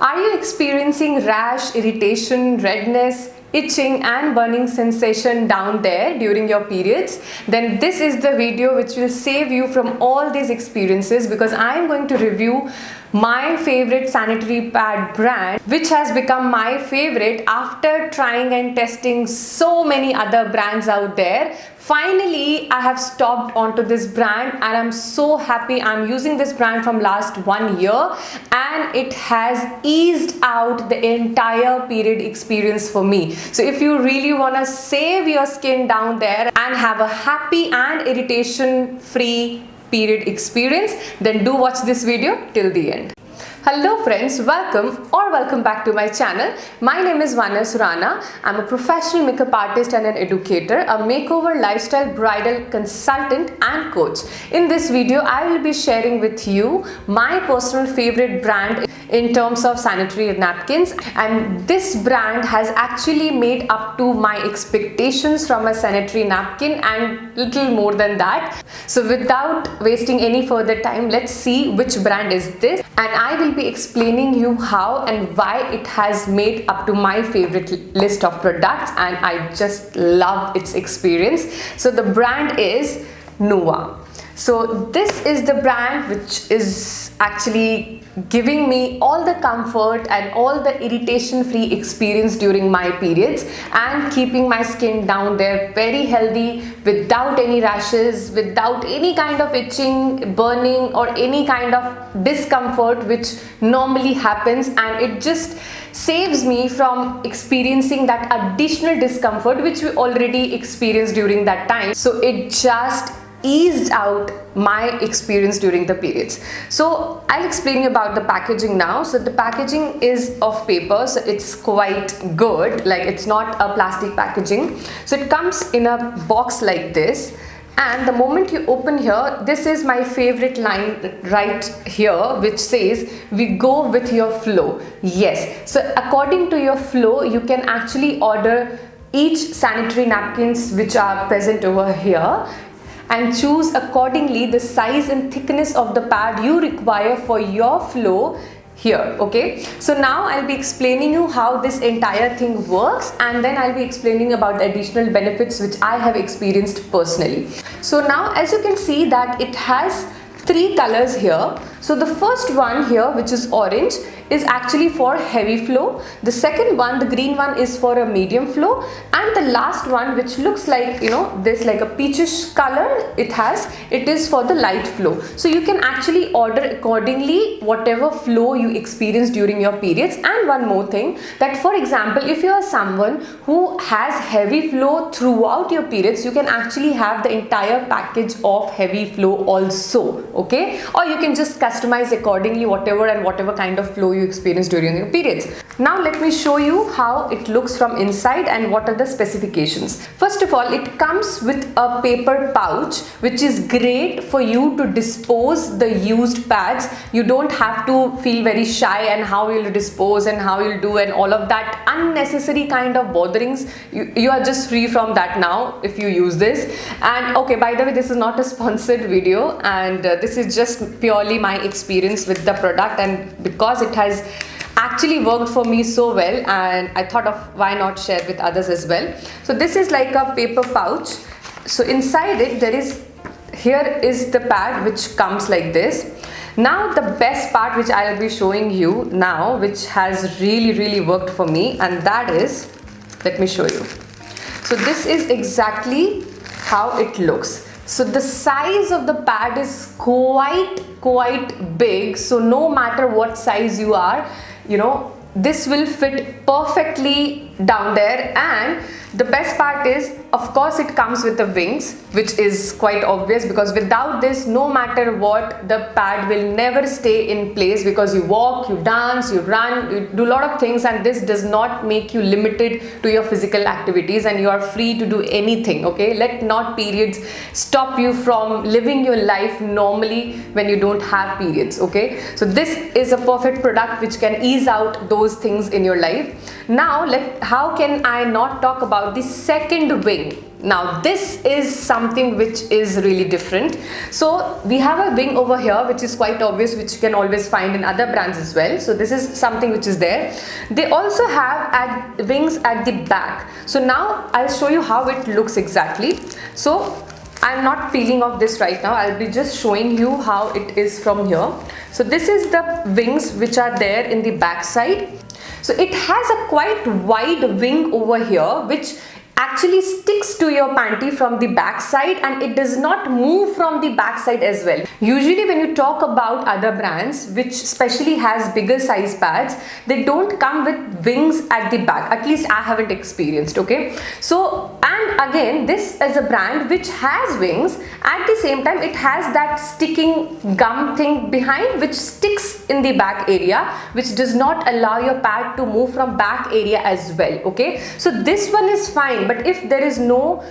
Are you experiencing rash, irritation, redness, itching and burning sensation down there during your periods? Then this is the video which will save you from all these experiences, because I am going to review my favorite sanitary pad brand, which has become my favorite after trying and testing so many other brands out there. Finally, I have stopped onto this brand and I'm so happy. I'm using this brand from last 1 year and it has eased out the entire period experience for me. So if you really want to save your skin down there and have a happy and irritation free period experience, then do watch this video till the end. Hello friends, welcome back to my channel. My name is Vanyaa Surana. I'm a professional makeup artist and an educator, a makeover, lifestyle, bridal consultant and coach. In this video, I will be sharing with you my personal favorite brand in terms of sanitary napkins, and this brand has actually made up to my expectations from a sanitary napkin and little more than that. So without wasting any further time, let's see which brand is this, and I will be explaining you how and why it has made up to my favorite list of products, and I just love its experience. So the brand is Nuva. So this is the brand which is actually giving me all the comfort and all the irritation free experience during my periods and keeping my skin down there very healthy, without any rashes, without any kind of itching, burning or any kind of discomfort which normally happens, and it just saves me from experiencing that additional discomfort which we already experienced during that time. So it just eased out my experience during the periods. So I'll explain you about the packaging now. So the packaging is of paper, so it's quite good, like it's not a plastic packaging. So it comes in a box like this, and the moment you open here, this is my favorite line right here which says, we go with your flow. Yes, so according to your flow, you can actually order each sanitary napkins which are present over here and choose accordingly the size and thickness of the pad you require for your flow here. Okay, so now I'll be explaining you how this entire thing works, and then I'll be explaining about the additional benefits which I have experienced personally. So now, as you can see, that it has 3 colors here. So the first one here, which is orange, is actually for heavy flow. The second one, the green one, is for a medium flow, and the last one, which looks like, you know, this like a peachish color it is for the light flow. So you can actually order accordingly whatever flow you experience during your periods. And one more thing, that for example, if you are someone who has heavy flow throughout your periods, you can actually have the entire package of heavy flow also. Okay, or you can just customize accordingly whatever kind of flow you experience during your periods. Now let me show you how it looks from inside and what are the specifications. First of all, it comes with a paper pouch which is great for you to dispose the used pads. You don't have to feel very shy and how you'll dispose and how you'll do and all of that unnecessary kind of botherings. You are just free from that now if you use this. And okay, by the way, this is not a sponsored video, and this is just purely my experience with the product, and because it has actually worked for me so well, and I thought of why not share with others as well. So this is like a paper pouch. So inside it here is the pad which comes like this. Now the best part which I'll be showing you now, which has really worked for me, and that is, let me show you. So this is exactly how it looks. So the size of the pad is quite big, so no matter what size you are, you know, this will fit perfectly down there. And the best part is, of course, it comes with the wings, which is quite obvious, because without this, no matter what, the pad will never stay in place, because you walk, you dance, you run, you do a lot of things, and this does not make you limited to your physical activities, and you are free to do anything. Okay, let not periods stop you from living your life normally when you don't have periods. Okay, so this is a perfect product which can ease out those things in your life. Now how can I not talk about the second wing? Now this is something which is really different. So we have a wing over here which is quite obvious, which you can always find in other brands as well. So this is something which is there. They also have wings at the back. So now I'll show you how it looks exactly. So I'm not peeling off this right now. I'll be just showing you how it is from here. So this is the wings which are there in the back side. So it has a quite wide wing over here which actually sticks to your panty from the back side, and it does not move from the back side as well. Usually when you talk about other brands which especially has bigger size pads, they don't come with wings at the back. At least I haven't experienced, okay? So, and again, this is a brand which has wings. At the same time, it has that sticking gum thing behind which sticks in the back area, which does not allow your pad to move from back area as well, okay? So this one is fine. But if there is no,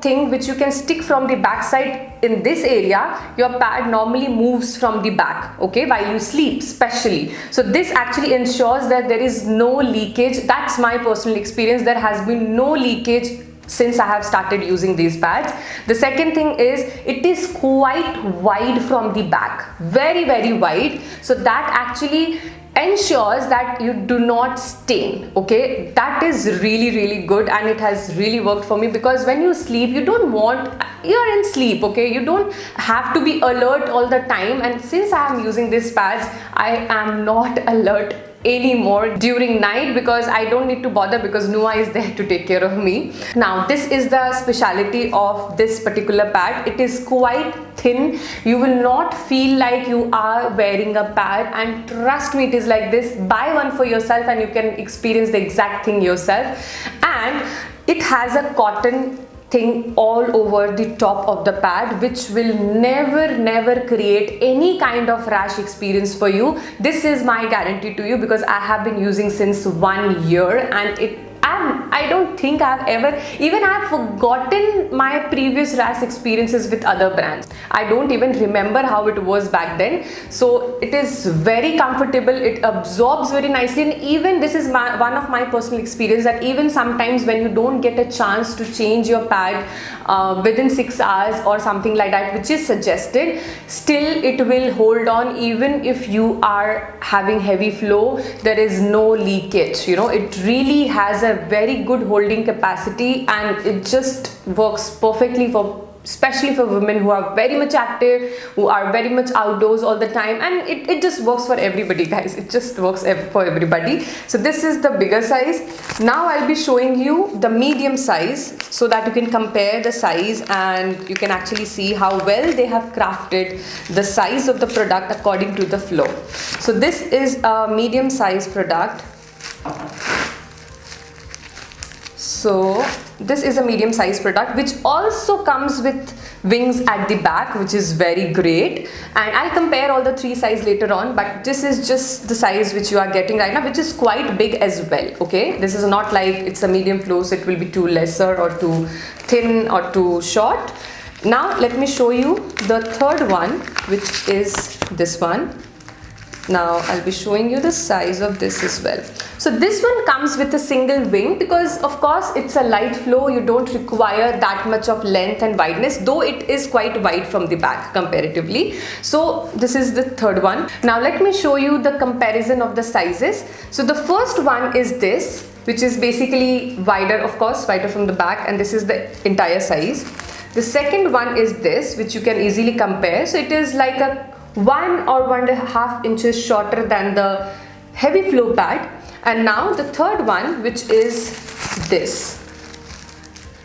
thing which you can stick from the back side in this area, your pad normally moves from the back, okay, while you sleep especially. So this actually ensures that there is no leakage. That's my personal experience. There has been no leakage since I have started using these pads. The second thing is it is quite wide from the back, very, very wide. So that actually ensures that you do not stain, okay? That is really, really good, and it has really worked for me, because when you sleep, you're in sleep, okay? You don't have to be alert all the time, and since I am using these pads, I am not alert anymore during night, because I don't need to bother, because Nua is there to take care of me. Now this is the speciality of this particular pad. It is quite thin. You will not feel like you are wearing a pad, and trust me, it is like this. Buy one for yourself and you can experience the exact thing yourself. And it has a cotton thing all over the top of the pad, which will never create any kind of rash experience for you. This is my guarantee to you, because I have been using since 1 year, and I don't think I've forgotten my previous rash experiences with other brands. I don't even remember how it was back then. So it is very comfortable, it absorbs very nicely, and even this is one of my personal experience, that even sometimes when you don't get a chance to change your pad within 6 hours or something like that, which is suggested, still it will hold on. Even if you are having heavy flow, there is no leakage. It really has a very good holding capacity, and it just works perfectly especially for women who are very much active, who are very much outdoors all the time, and it just works for everybody, guys. It just works for everybody. So this is the bigger size. Now I'll be showing you the medium size, so that you can compare the size and you can actually see how well they have crafted the size of the product according to the flow. So this is a medium size product. So this is a medium size product, which also comes with wings at the back, which is very great. And I'll compare all the 3 sizes later on, but this is just the size which you are getting right now, which is quite big as well, okay? This is not like it's a medium flow, so it will be too lesser or too thin or too short. Now let me show you the third one, which is this one. Now I'll be showing you the size of this as well. So this one comes with a single wing, because of course it's a light flow. You don't require that much of length and wideness, though it is quite wide from the back comparatively. So this is the third one. Now let me show you the comparison of the sizes. So the first one is this, which is basically wider, of course, wider from the back, and this is the entire size. The second one is this, which you can easily compare. So it is like a 1 or 1.5 inches shorter than the heavy flow pad. And now the third one, which is this.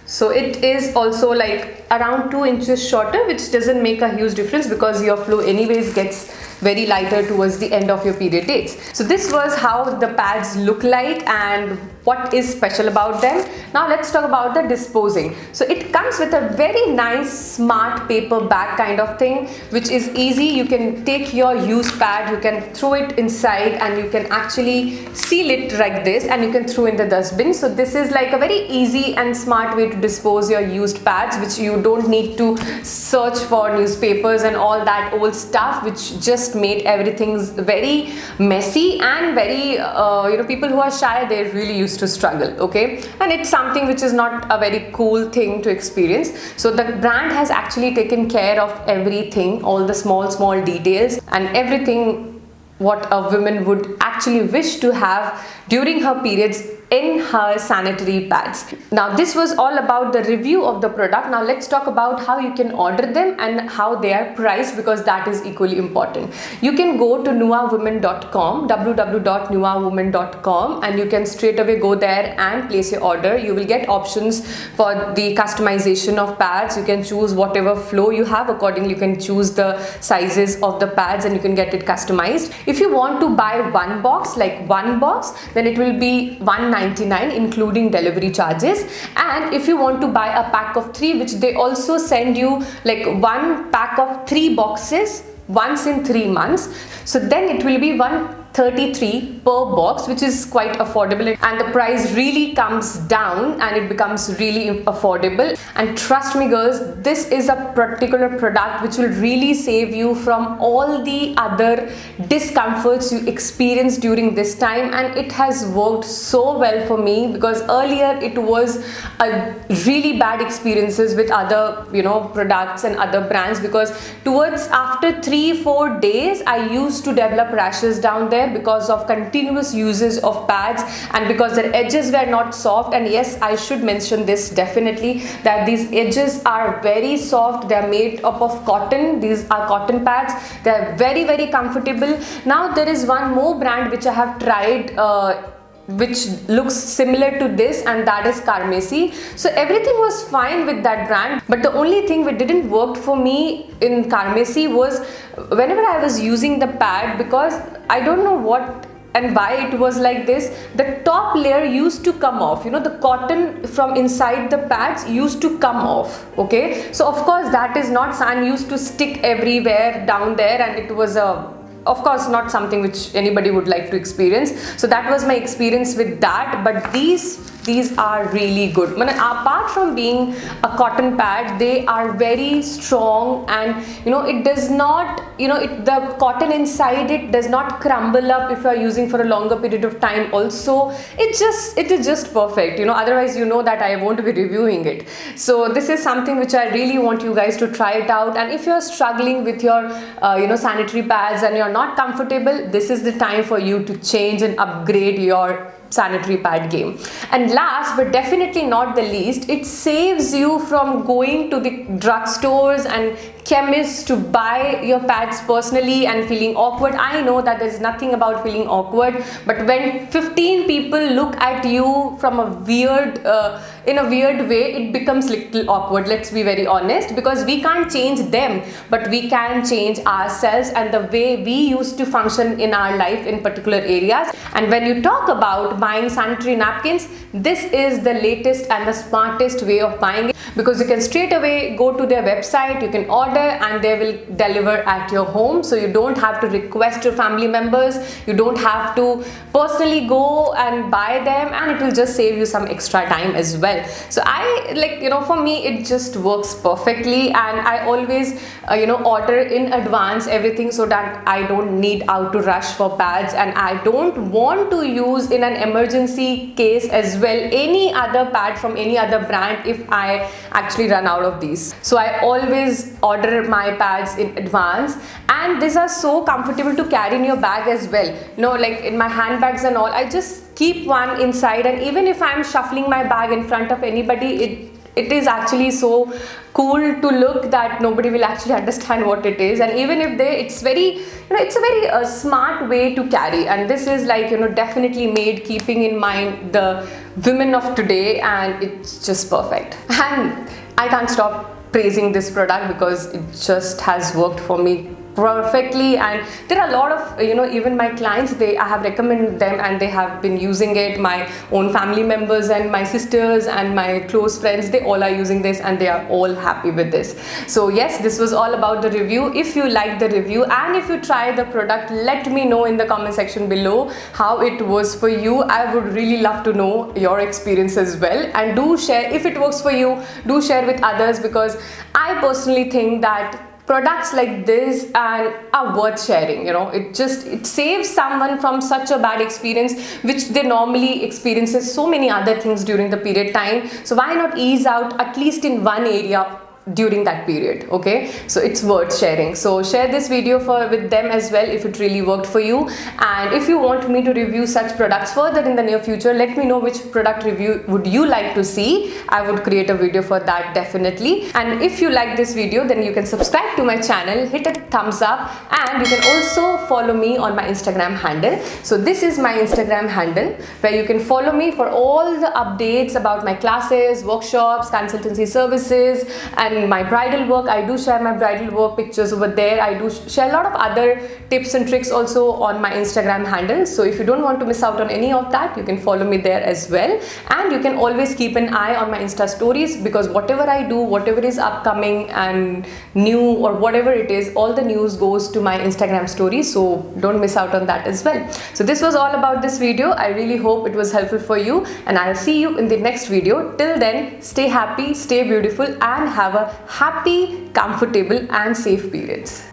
So it is also like around 2 inches shorter, which doesn't make a huge difference, because your flow anyways gets very lighter towards the end of your period dates. So this was how the pads look like and what is special about them. Now let's talk about the disposing. So it comes with a very nice smart paper bag kind of thing, which is easy. You can take your used pad, you can throw it inside, and you can actually seal it like this, and you can throw in the dustbin. So this is like a very easy and smart way to dispose your used pads, which you don't need to search for newspapers and all that old stuff, which just just made everything very messy and very people who are shy, they really used to struggle, okay? And it's something which is not a very cool thing to experience. So the brand has actually taken care of everything, all the small details and everything what a woman would actually wish to have during her periods in her sanitary pads. Now this was all about the review of the product. Now let's talk about how you can order them and how they are priced, because that is equally important. You can go to nuawomen.com, www.nuawomen.com, and you can straight away go there and place your order. You will get options for the customization of pads. You can choose whatever flow you have. Accordingly, you can choose the sizes of the pads and you can get it customized. If you want to buy one box, then it will be $199 including delivery charges. And if you want to buy a pack of 3, which they also send you like one pack of 3 boxes once in 3 months, so then it will be $133 per box, which is quite affordable, and the price really comes down and it becomes really affordable. And trust me girls, this is a particular product which will really save you from all the other discomforts you experience during this time, and it has worked so well for me, because earlier it was a really bad experiences with other products and other brands, because towards after 3-4 days I used to develop rashes down there because of continuous uses of pads and because their edges were not soft. And yes, I should mention this definitely, that these edges are very soft. They are made up of cotton. These are cotton pads. They are very comfortable. Now there is one more brand which I have tried which looks similar to this, and that is Carmesi. So everything was fine with that brand, but the only thing which didn't work for me in Carmesi was whenever I was using the pad, because I don't know what and why it was like this, the top layer used to come off, the cotton from inside the pads used to come off, okay? So of course that is not, sun used to stick everywhere down there, and it was of course not something which anybody would like to experience. So that was my experience with that. But these are really good. Apart from being a cotton pad, they are very strong, and it does not, the cotton inside it does not crumble up if you are using for a longer period of time. Also, it is just perfect. Otherwise that I won't be reviewing it. So this is something which I really want you guys to try it out. And if you're struggling with your sanitary pads and you're not comfortable, this is the time for you to change and upgrade your sanitary pad game. And last but definitely not the least, it saves you from going to the drugstores and chemists to buy your pads personally and feeling awkward. I know that there's nothing about feeling awkward, but when 15 people look at you from a weird in a weird way, it becomes little awkward. Let's be very honest, because we can't change them, but we can change ourselves and the way we used to function in our life in particular areas. And when you talk about buying sanitary napkins, this is the latest and the smartest way of buying it, because you can straight away go to their website, you can order and they will deliver at your home. So you don't have to request your family members, you don't have to personally go and buy them, and it will just save you some extra time as well. So I for me it just works perfectly, and I always order in advance everything so that I don't need out to rush for pads, and I don't want to use in an emergency case as well any other pad from any other brand if I actually run out of these. So I always order my pads in advance, and these are so comfortable to carry in your bag as well. Like in my handbags and all, I just keep one inside, and even if I'm shuffling my bag in front of anybody, it is actually so cool to look that nobody will actually understand what it is. And even if it's very it's a very smart way to carry, and this is definitely made keeping in mind the women of today, and it's just perfect. And I can't stop praising this product because it just has worked for me perfectly. And there are a lot of even my clients, I have recommended them and they have been using it. My own family members and my sisters and my close friends, they all are using this and they are all happy with this. So yes, this was all about the review. If you like the review and if you try the product, let me know in the comment section below how it was for you. I would really love to know your experience as well, and do share if it works for you. Do share with others, because I personally think that products like this and are worth sharing. You know, it saves someone from such a bad experience which they normally experiences so many other things during the period time. So why not ease out at least in one area during that period? Okay, so it's worth sharing. So share this video with them as well if it really worked for you. And if you want me to review such products further in the near future, let me know which product review would you like to see. I would create a video for that definitely. And if you like this video, then you can subscribe to my channel, hit a thumbs up, and you can also follow me on my Instagram handle. So this is my Instagram handle where you can follow me for all the updates about my classes, workshops, consultancy services, and my bridal work. I do share my bridal work pictures over there. I do share a lot of other tips and tricks also on my Instagram handle. So if you don't want to miss out on any of that, you can follow me there as well. And you can always keep an eye on my Insta stories, because whatever I do, whatever is upcoming and new or whatever it is, all the news goes to my Instagram stories. So don't miss out on that as well. So this was all about this video. I really hope it was helpful for you, and I'll see you in the next video. Till then, stay happy, stay beautiful, and have a happy, comfortable and safe periods.